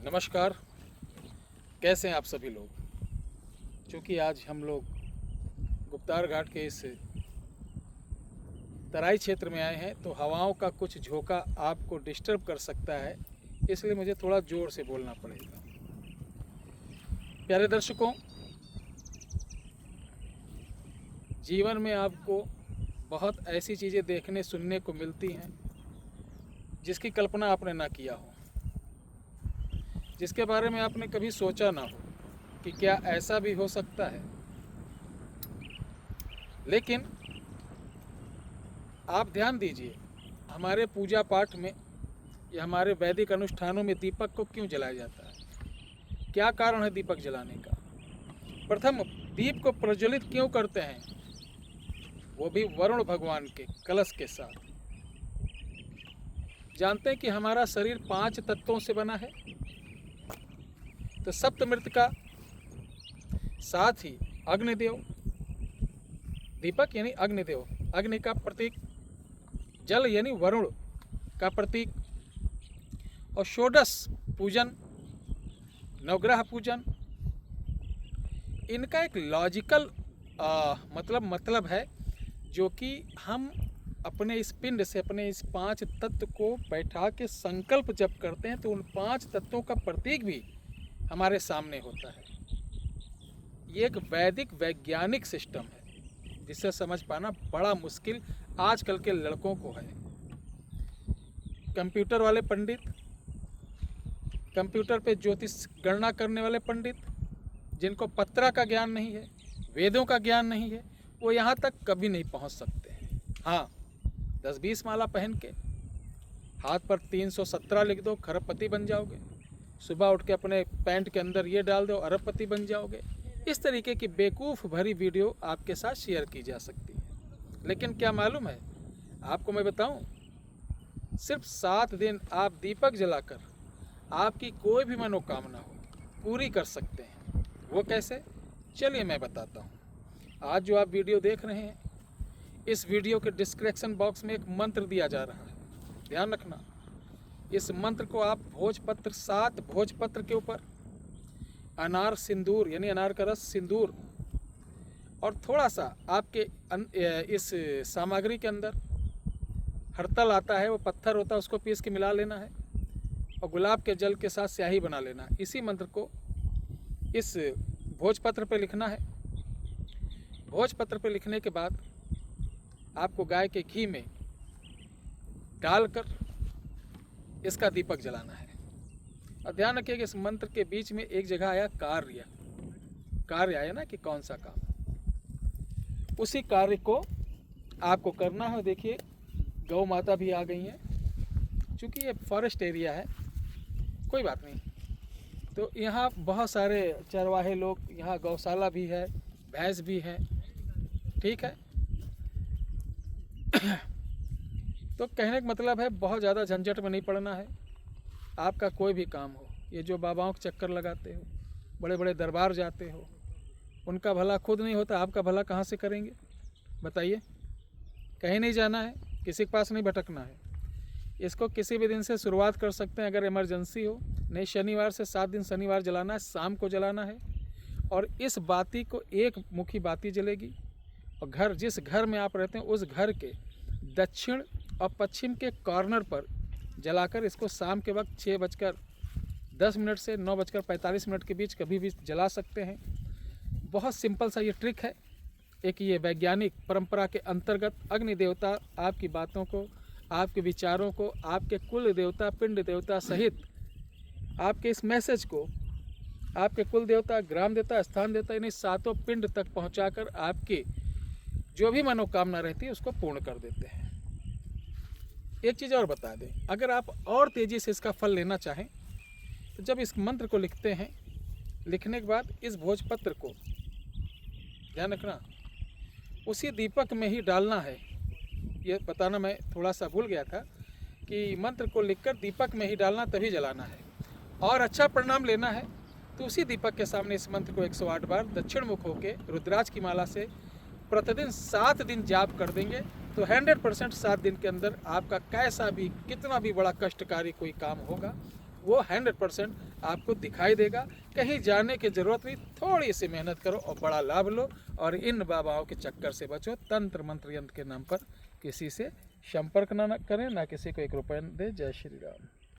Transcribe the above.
नमस्कार। कैसे हैं आप सभी लोग। क्योंकि आज हम लोग गुप्तार घाट के इस तराई क्षेत्र में आए हैं तो हवाओं का कुछ झोंका आपको डिस्टर्ब कर सकता है, इसलिए मुझे थोड़ा ज़ोर से बोलना पड़ेगा। प्यारे दर्शकों, जीवन में आपको बहुत ऐसी चीज़ें देखने सुनने को मिलती हैं जिसकी कल्पना आपने ना किया हो, जिसके बारे में आपने कभी सोचा ना हो कि क्या ऐसा भी हो सकता है। लेकिन आप ध्यान दीजिए, हमारे पूजा पाठ में या हमारे वैदिक अनुष्ठानों में दीपक को क्यों जलाया जाता है? क्या कारण है दीपक जलाने का? प्रथम, दीप को प्रज्वलित क्यों करते हैं, वो भी वरुण भगवान के कलश के साथ? जानते हैं कि हमारा शरीर 5 तत्वों से बना है। तो सप्तमृत्तिका, साथ ही अग्निदेव, दीपक यानी अग्निदेव, अग्नि का प्रतीक, जल यानी वरुण का प्रतीक, और षोडश पूजन, नवग्रह पूजन। इनका एक लॉजिकल मतलब है, जो कि हम अपने इस पिंड से अपने इस 5 तत्व को बैठा के संकल्प जब करते हैं तो उन 5 तत्वों का प्रतीक भी हमारे सामने होता है। ये एक वैदिक वैज्ञानिक सिस्टम है जिसे समझ पाना बड़ा मुश्किल आजकल के लड़कों को है। कंप्यूटर वाले पंडित, कंप्यूटर पे ज्योतिष गणना करने वाले पंडित, जिनको पत्रा का ज्ञान नहीं है, वेदों का ज्ञान नहीं है, वो यहाँ तक कभी नहीं पहुँच सकते हैं। हाँ, 10-20 माला पहन के हाथ पर 317 लिख दो, खरबपति बन जाओगे। सुबह उठ के अपने पैंट के अंदर ये डाल दो, अरबपति बन जाओगे। इस तरीके की बेवकूफ़ भरी वीडियो आपके साथ शेयर की जा सकती है। लेकिन क्या मालूम है आपको, मैं बताऊं, सिर्फ 7 दिन आप दीपक जलाकर आपकी कोई भी मनोकामना हो पूरी कर सकते हैं। वो कैसे? चलिए मैं बताता हूं। आज जो आप वीडियो देख रहे हैं, इस वीडियो के डिस्क्रिप्शन बॉक्स में एक मंत्र दिया जा रहा है, ध्यान रखना। इस मंत्र को आप भोजपत्र, 7 भोजपत्र के ऊपर अनार सिंदूर यानी अनार का रस, सिंदूर और थोड़ा सा आपके इस सामग्री के अंदर हड़तल आता है, वो पत्थर होता है, उसको पीस के मिला लेना है और गुलाब के जल के साथ स्याही बना लेना है। इसी मंत्र को इस भोजपत्र पे लिखना है। भोजपत्र पे लिखने के बाद आपको गाय के घी में डालकर इसका दीपक जलाना है। और ध्यान रखिए कि इस मंत्र के बीच में एक जगह आया कार्य आया ना, कि कौन सा काम, उसी कार्य को आपको करना है। देखिए गौ माता भी आ गई हैं, चूँकि ये फॉरेस्ट एरिया है, कोई बात नहीं। तो यहाँ बहुत सारे चरवाहे लोग, यहाँ गौशाला भी है, भैंस भी है, ठीक है। तो कहने का मतलब है बहुत ज़्यादा झंझट में नहीं पड़ना है। आपका कोई भी काम हो, ये जो बाबाओं के चक्कर लगाते हो, बड़े बड़े दरबार जाते हो, उनका भला खुद नहीं होता, आपका भला कहाँ से करेंगे बताइए? कहीं नहीं जाना है, किसी के पास नहीं भटकना है। इसको किसी भी दिन से शुरुआत कर सकते हैं अगर इमरजेंसी हो। नहीं, शनिवार से 7 दिन शनिवार जलाना है, शाम को जलाना है। और इस बाती को एक मुखी बाती जलेगी और जिस घर में आप रहते हैं उस घर के दक्षिण और पश्चिम के कॉर्नर पर जलाकर इसको शाम के वक्त 6:10 से 9:45 के बीच कभी भी जला सकते हैं। बहुत सिंपल सा ये ट्रिक है। एक ये वैज्ञानिक परंपरा के अंतर्गत अग्नि देवता आपकी बातों को, आपके विचारों को, आपके कुल देवता, पिंड देवता सहित आपके इस मैसेज को आपके कुल देवता, ग्राम देवता, स्थान देवता, यानी 7 पिंड तक पहुंचाकर आपकी जो भी मनोकामना रहती है उसको पूर्ण कर देते हैं। एक चीज़ और बता दें, अगर आप और तेज़ी से इसका फल लेना चाहें तो जब इस मंत्र को लिखते हैं, लिखने के बाद इस भोजपत्र को, ध्यान रखना, उसी दीपक में ही डालना है। ये बताना मैं थोड़ा सा भूल गया था कि मंत्र को लिखकर दीपक में ही डालना, तभी जलाना है। और अच्छा परिणाम लेना है तो उसी दीपक के सामने इस मंत्र को 108 बार दक्षिण मुख होकर रुद्राक्ष की माला से प्रतिदिन 7 दिन जाप कर देंगे तो 100% 7 दिन के अंदर आपका कैसा भी, कितना भी बड़ा कष्टकारी कोई काम होगा, वो 100% आपको दिखाई देगा। कहीं जाने की ज़रूरत नहीं, थोड़ी सी मेहनत करो और बड़ा लाभ लो। और इन बाबाओं के चक्कर से बचो। तंत्र मंत्र यंत्र के नाम पर किसी से संपर्क ना करें, ना किसी को 1 रुपया दें। जय श्री राम।